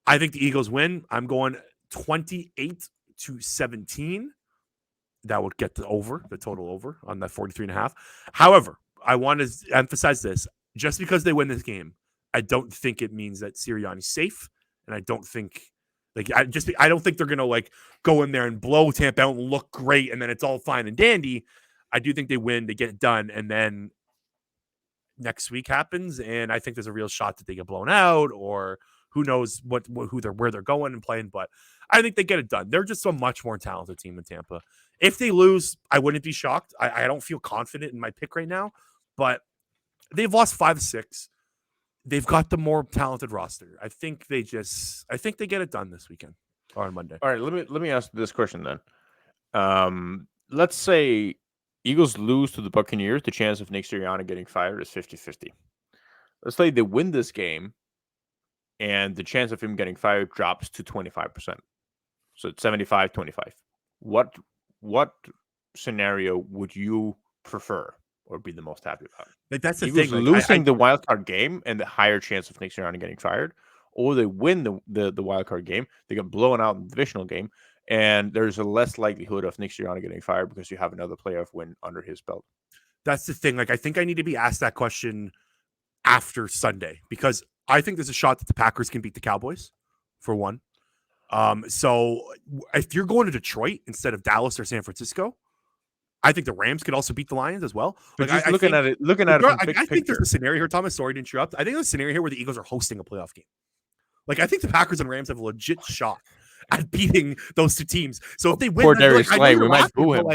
I think the Eagles win. I'm going 28-17. That would get the total over on that 43.5. However, I want to emphasize this. Just because they win this game, I don't think it means that Sirianni's safe. And I don't think I don't think they're going to go in there and blow Tampa out and look great. And then it's all fine and dandy. I do think they win, they get it done. And then next week happens, and I think there's a real shot that they get blown out, or who knows where they're going and playing. But I think they get it done. They're just a much more talented team than Tampa. If they lose, I wouldn't be shocked. I don't feel confident in my pick right now, but they've lost 5-6. They've got the more talented roster. I think they get it done this weekend or on Monday. All right, let me ask this question then. Let's say Eagles lose to the Buccaneers, the chance of Nick Sirianni getting fired is 50-50. Let's say they win this game, and the chance of him getting fired drops to 25%. So it's 75-25. What scenario would you prefer or be the most happy about? That's the Eagles thing. Losing the wild card game and the higher chance of Nick Sirianni getting fired, or they win the wild card game, they get blown out in the divisional game, and there's a less likelihood of Nick Sirianni getting fired because you have another playoff win under his belt. That's the thing. I think I need to be asked that question after Sunday, because I think there's a shot that the Packers can beat the Cowboys, for one. So if you're going to Detroit instead of Dallas or San Francisco, I think the Rams could also beat the Lions as well. But looking at it I think there's a scenario here, Thomas. Sorry to interrupt. I think there's a scenario here where the Eagles are hosting a playoff game. I think the Packers and Rams have a legit shot at beating those two teams. So if they win, poor Darius Slay, we might boo him.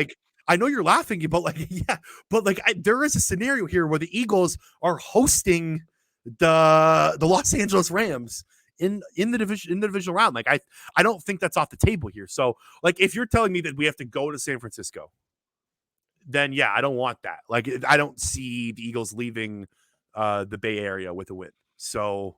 I know you're laughing, but there is a scenario here where the Eagles are hosting the Los Angeles Rams in the divisional round. Like I don't think that's off the table here. So like if you're telling me that we have to go to San Francisco, then yeah, I don't want that. Like I don't see the Eagles leaving the Bay Area with a win. So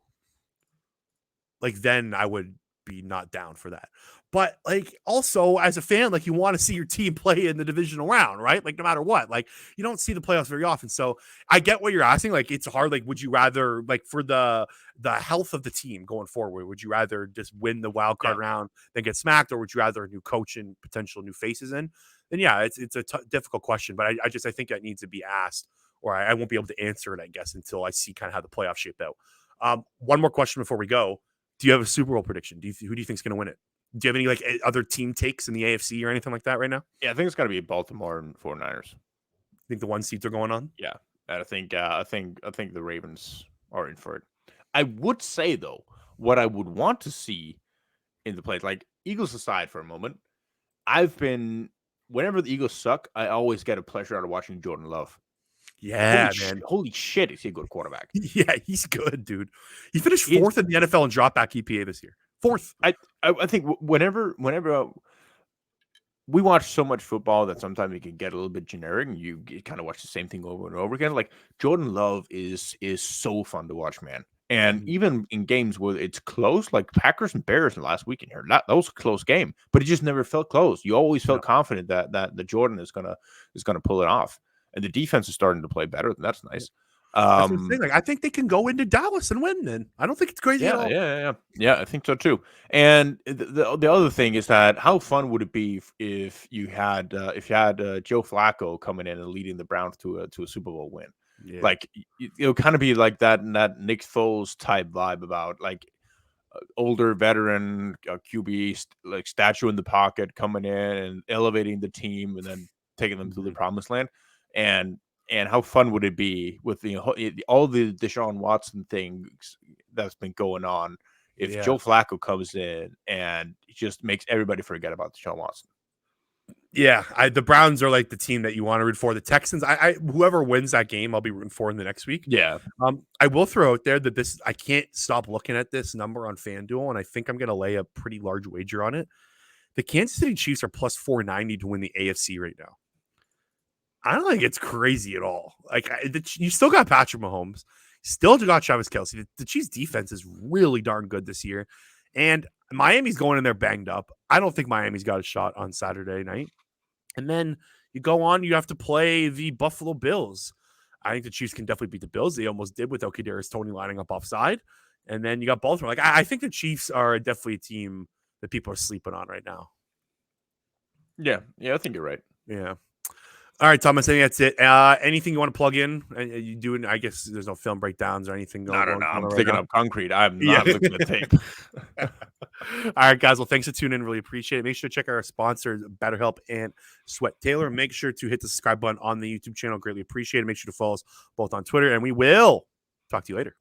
like then I would be not down for that. But like also as a fan, like you want to see your team play in the divisional round, right? Like no matter what, like you don't see the playoffs very often. So I get what you're asking. Like it's hard. Like would you rather like for the health of the team going forward, would you rather just win the wild card round than get smacked, or would you rather a new coach and potential new faces in? Then yeah, it's a difficult question. But I think that needs to be asked, or I won't be able to answer it, I guess, until I see kind of how the playoffs shape out. One more question before we go. Do you have a Super Bowl prediction? Who do you think is going to win it? Do you have any like other team takes in the AFC or anything like that right now? Yeah, I think it's got to be Baltimore and 49ers. I think the 1 seeds are going on. Yeah, and I think the Ravens are in for it. I would say though, what I would want to see in the plays, like Eagles aside for a moment, whenever the Eagles suck, I always get a pleasure out of watching Jordan Love. Yeah, man. Holy shit, is he a good quarterback? Yeah, he's good, dude. He finished 4th in the NFL in dropback EPA this year. 4th. I think whenever we watch so much football that sometimes it can get a little bit generic, and you kind of watch the same thing over and over again. Like Jordan Love is so fun to watch, man. And even in games where it's close, like Packers and Bears last weekend here, that was a close game, but it just never felt close. You always felt confident that the Jordan is gonna pull it off, and the defense is starting to play better. That's nice. That's what I'm saying. Like, I think they can go into Dallas and win. Then I don't think it's crazy at all. Yeah. I think so too. And the other thing is that how fun would it be if you had Joe Flacco coming in and leading the Browns to a Super Bowl win? Yeah. Like it'll kind of be like that Nick Foles type vibe about like older veteran QB like statue in the pocket coming in and elevating the team and then taking them to the promised land. And how fun would it be with all the Deshaun Watson things that's been going on if Joe Flacco comes in and just makes everybody forget about Deshaun Watson? Yeah, the Browns are like the team that you want to root for. The Texans, whoever wins that game, I'll be rooting for in the next week. Yeah. I will throw out there that I can't stop looking at this number on FanDuel, and I think I'm going to lay a pretty large wager on it. The Kansas City Chiefs are plus 490 to win the AFC right now. I don't think it's crazy at all. Like you still got Patrick Mahomes, still got Travis Kelce. The Chiefs defense is really darn good this year, and Miami's going in there banged up. I don't think Miami's got a shot on Saturday night. And then you go on, you have to play the Buffalo Bills. I think the Chiefs can definitely beat the Bills. They almost did without Kadarius Toney lining up offside. And then you got Baltimore. Like I think the Chiefs are definitely a team that people are sleeping on right now. Yeah, I think you're right. Yeah. All right, Thomas, I think that's it. Anything you want to plug in? You doing? I guess there's no film breakdowns or anything going on. No. I'm thinking of concrete. I'm not looking at tape. All right, guys. Well, thanks for tuning in. Really appreciate it. Make sure to check out our sponsors, BetterHelp and Sweat Taylor. Make sure to hit the subscribe button on the YouTube channel. Greatly appreciate it. Make sure to follow us both on Twitter, and we will talk to you later.